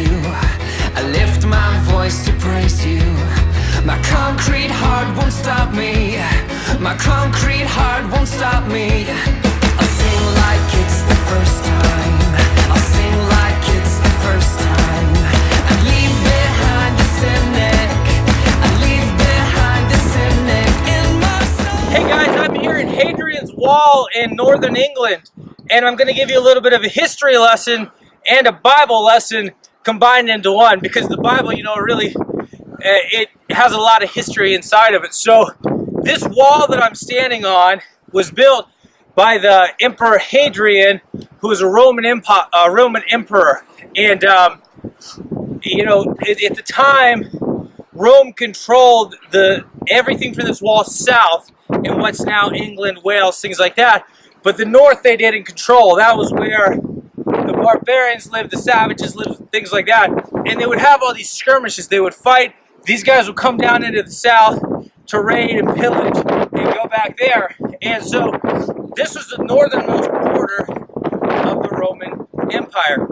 you. I lift my voice to praise you. My concrete heart won't stop me. My concrete heart won't stop me. I'll sing like it's the first time. I'll sing like it's the first time. I leave behind the cynic. I leave behind the cynic in my soul. Hey guys, I'm here at Hadrian's Wall in Northern England, and I'm going to give you a little bit of a history lesson and a Bible lesson combined into one, because the Bible, really, it has a lot of history inside of it. So this wall that I'm standing on was built by the Emperor Hadrian, who was a Roman emperor. And, at the time, Rome controlled everything from this wall south in what's now England, Wales, things like that. But the north they didn't control. That was where the barbarians lived, the savages lived, things like that. And they would have all these skirmishes. They would fight. These guys would come down into the south to raid and pillage and go back there. And so this was the northernmost border of the Roman Empire.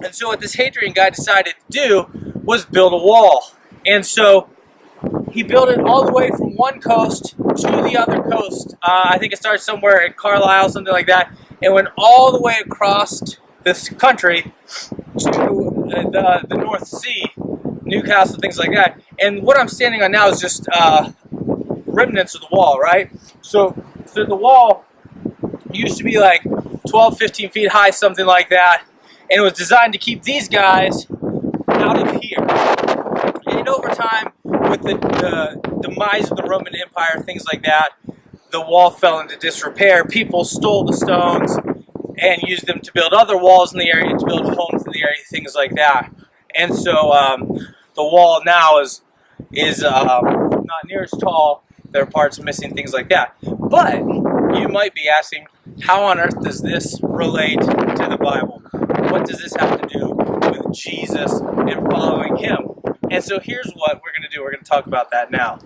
And so what this Hadrian guy decided to do was build a wall. And so he built it all the way from one coast to the other coast. I think it started somewhere in Carlisle, something like that, and went all the way across this country to the North Sea, Newcastle, things like that. And what I'm standing on now is just remnants of the wall, right? So the wall used to be like 12, 15 feet high, something like that, and it was designed to keep these guys out of here. And over time, with the demise of the Roman Empire, things like that, the wall fell into disrepair. People stole the stones and used them to build other walls in the area, to build homes in the area, things like that. And so the wall now is not near as tall. There are parts missing, things like that. But you might be asking, how on earth does this relate to the Bible? What does this have to do with Jesus and following him? And so here's what we're going to do. We're going to talk about that now.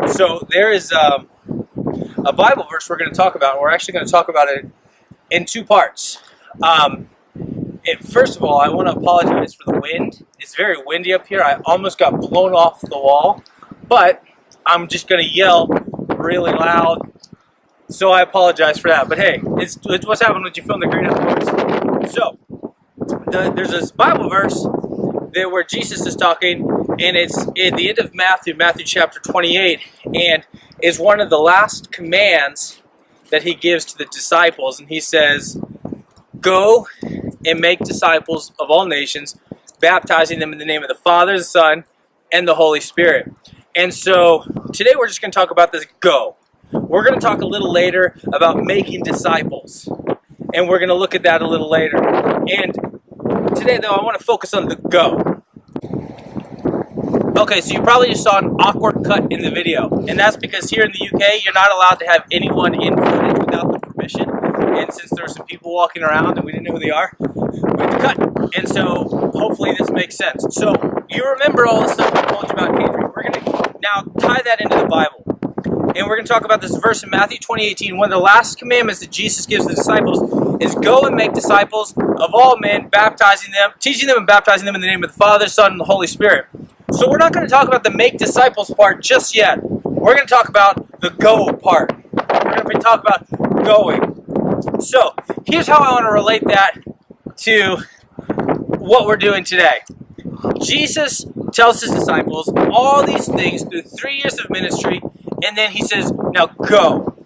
So there is a Bible verse we're going to talk about, and we're actually going to talk about it in two parts. First of all, I want to apologize for the wind. It's very windy up here. I almost got blown off the wall, but I'm just going to yell really loud, so I apologize for that. But hey, it's what's happening when you film the Great Outdoors. So there's this Bible verse where Jesus is talking, and it's at the end of Matthew chapter 28, and is one of the last commands that he gives to the disciples. And he says, "Go and make disciples of all nations, baptizing them in the name of the Father, the Son, and the Holy Spirit." And so today we're just going to talk about this go. We're going to talk a little later about making disciples, and we're going to look at that a little later. And today, though, I want to focus on the go. Okay, so you probably just saw an awkward cut in the video, and that's because here in the UK, you're not allowed to have anyone in footage without the permission. And since there were some people walking around and we didn't know who they are, we had to cut. And so hopefully this makes sense. So you remember all the stuff I told you about Hadrian. We're going to now tie that into the Bible. And we're going to talk about this verse in Matthew 20:18. One of the last commandments that Jesus gives the disciples is go and make disciples of all men, baptizing them, teaching them and baptizing them in the name of the Father, Son, and the Holy Spirit. So we're not going to talk about the make disciples part just yet. We're going to talk about the go part. We're going to talk about going. So here's how I want to relate that to what we're doing today. Jesus tells his disciples all these things through 3 years of ministry, and then he says, now go.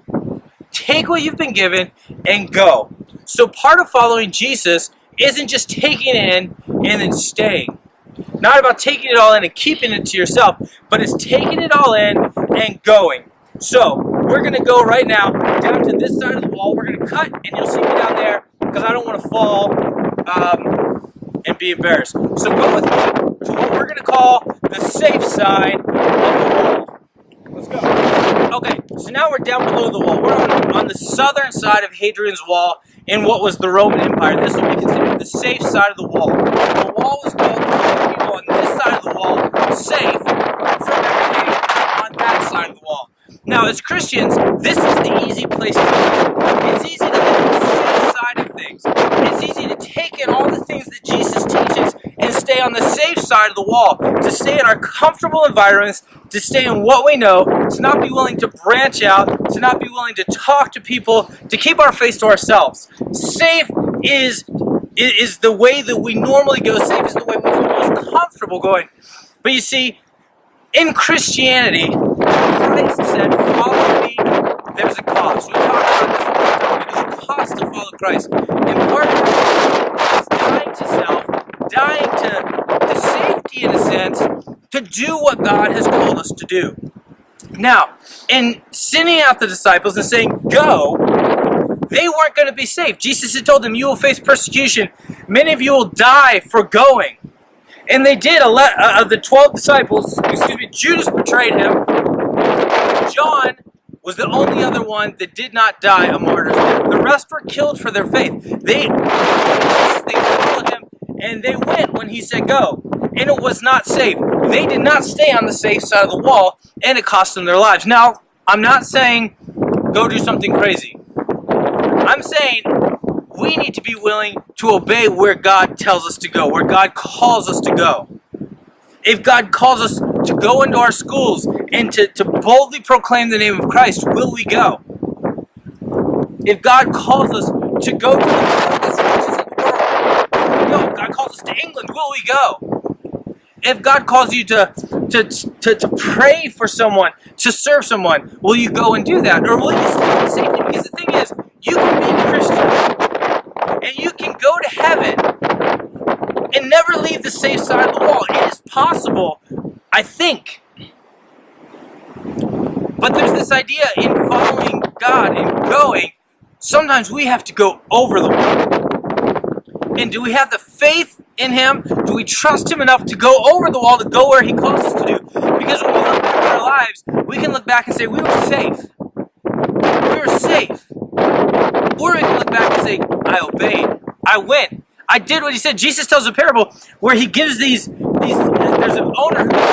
Take what you've been given and go. So part of following Jesus isn't just taking it in and then staying. Not about taking it all in and keeping it to yourself, but it's taking it all in and going. So we're going to go right now down to this side of the wall. We're going to cut, and you'll see me down there because I don't want to fall and be embarrassed. So go with me to what we're going to call the safe side of the wall. Let's go. Okay, so now we're down below the wall. We're on the southern side of Hadrian's Wall in what was the Roman Empire. This would be considered the safe side of the wall. The wall was built to keep people on this side of the wall safe from everything on that side of the wall. Now, as Christians, this is the easy place to be. It's easy to live on the safe side of things. It's easy to take in all the things that Jesus teaches and stay on on the safe side of the wall, to stay in our comfortable environments, to stay in what we know, to not be willing to branch out, to not be willing to talk to people, to keep our face to ourselves. Safe is the way that we normally go. Safe is the way we feel most comfortable going. But you see, in Christianity, Christ said, follow me, there's a cost. We talked about this a long time ago. There's a cost to follow Christ. And part of it is dying to self, dying to safety in a sense, to do what God has called us to do. Now, in sending out the disciples and saying, go, they weren't going to be safe. Jesus had told them, you will face persecution. Many of you will die for going. And they did. Of the 12 disciples, Judas betrayed him. John was the only other one that did not die a martyr's death. The rest were killed for their faith. They followed him, and they went when he said go. And it was not safe. They did not stay on the safe side of the wall, and it cost them their lives. Now, I'm not saying go do something crazy. I'm saying we need to be willing to obey where God tells us to go, where God calls us to go. If God calls us to go into our schools and to boldly proclaim the name of Christ, will we go? If God calls us to go to the furthest reaches of the world, will we go? If God calls us to England, will we go? If God calls you to pray for someone, to serve someone, will you go and do that? Or will you stay in safety? Because the thing is, you can be a Christian and you can go to heaven and never leave the safe side of the wall. It is possible, I think. But there's this idea in following God and going, sometimes we have to go over the wall. And do we have the faith in Him? Do we trust Him enough to go over the wall, to go where He calls us to do? Because when we look back at our lives, we can look back and say, we were safe. We were safe. Or we can look back and say, I obeyed. I went. I did what He said. Jesus tells a parable where He gives there's an owner who gives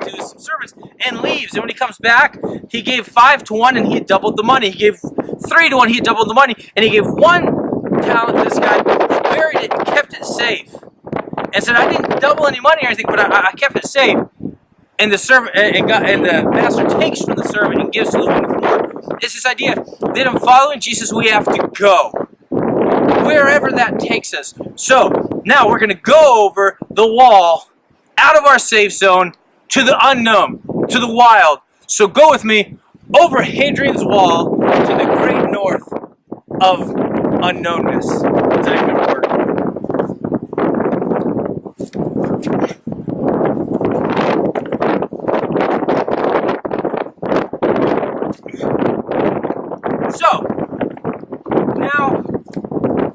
to his servants and leaves. And when he comes back, he gave 5 to 1 and he had doubled the money. He gave 3 to 1, he had doubled the money. And he gave 1 talent to this guy who buried it and kept it safe. And said, I didn't double any money or anything, but I kept it safe. And the servant and the master takes from the servant and gives to the one with more. It's this idea that in following Jesus, we have to go wherever that takes us. So now we're going to go over the wall, out of our safe zone, to the unknown, to the wild. So go with me over Hadrian's Wall to the great north of unknownness. Is that even a word? So, now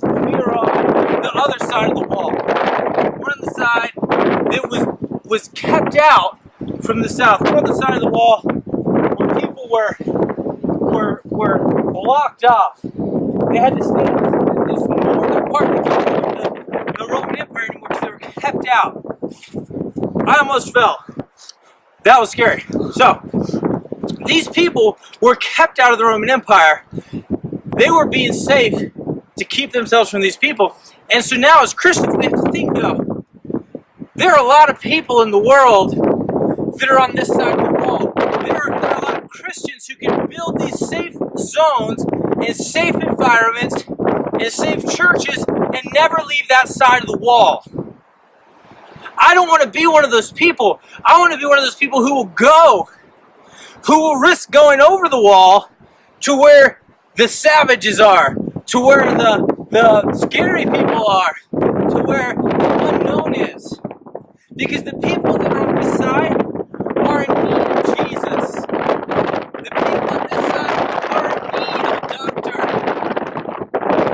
we are on the other side of the wall. We're on the side that was kept out from the south. We're on the side of the wall where people were blocked off. They had to stay in this northern part of the Roman Empire anymore because they were kept out. I almost fell. That was scary. So, these people were kept out of the Roman Empire. They were being safe to keep themselves from these people. And so now as Christians, we have to think though, there are a lot of people in the world that are on this side of the wall. There are a lot of Christians who can build these safe zones and safe environments and safe churches and never leave that side of the wall. I don't want to be one of those people. I want to be one of those people who will go, who will risk going over the wall to where the savages are, to where the scary people are, to where the unknown is. Because the people that are on this side are in need of Jesus. The people on this side are in need of a doctor,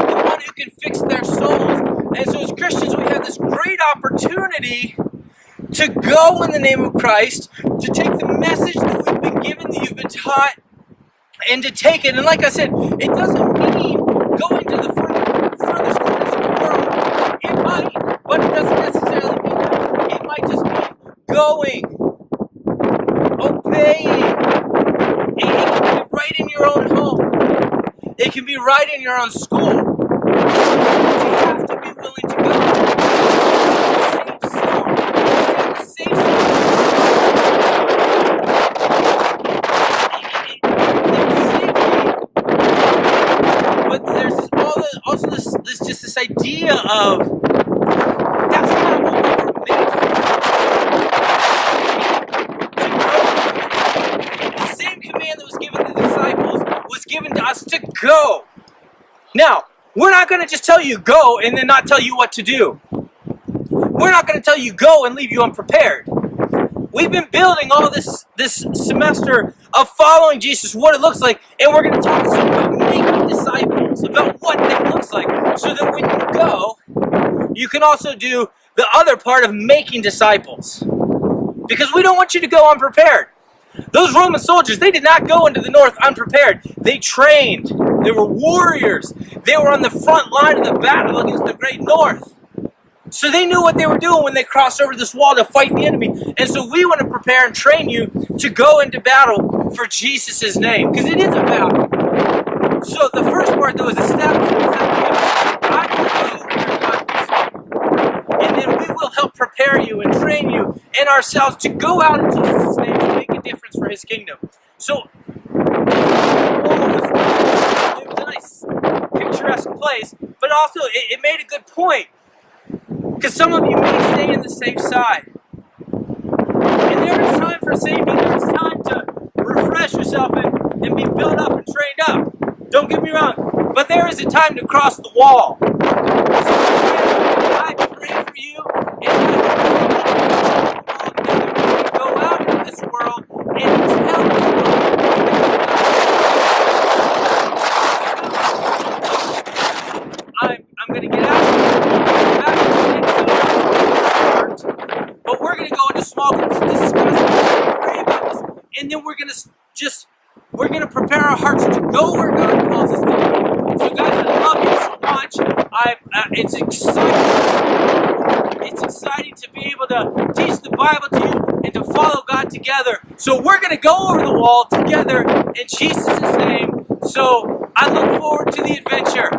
the one who can fix their souls. And so as Christians, we have this great opportunity to go in the name of Christ, to take the message that we've been given, that you've been taught, and to take it. And like I said, it doesn't mean going to the furthest corners of the world. It might, but it doesn't necessarily mean that. It might just mean going, obeying. It can be right in your own home. It can be right in your own school. But you have to be willing to go. idea of that's not what we were made for. The same command that was given to the disciples was given to us to go. Now, we're not going to just tell you go and then not tell you what to do. We're not going to tell you go and leave you unprepared. We've been building all this semester of following Jesus, what it looks like, and we're going to talk some about making disciples, about what that looks like, so that when you go, you can also do the other part of making disciples. Because we don't want you to go unprepared. Those Roman soldiers, they did not go into the north unprepared. They trained. They were warriors. They were on the front line of the battle against the great north. So they knew what they were doing when they crossed over this wall to fight the enemy. And so we want to prepare and train you to go into battle for Jesus' name. Because it is a battle. So the first part, though, is establishing the and then we will help prepare you and train you and ourselves to go out in Jesus' name to make a difference for His kingdom. So, it was a nice, picturesque place, but also it made a good point. Because some of you may stay in the safe side. And there is time for safety. There is time to refresh yourself and be built up and trained up. Don't get me wrong. But there is a time to cross the wall. So I pray for you and I hope you go out into this world and tell this world. I'm going to get out of here. But we're going to go into small groups and discuss and pray about this. And then we're going to prepare our hearts to go where God calls us to go. So guys, I love you so much. It's exciting to be able to teach the Bible to you and to follow God together. So we're going to go over the wall together in Jesus' name. So I look forward to the adventure.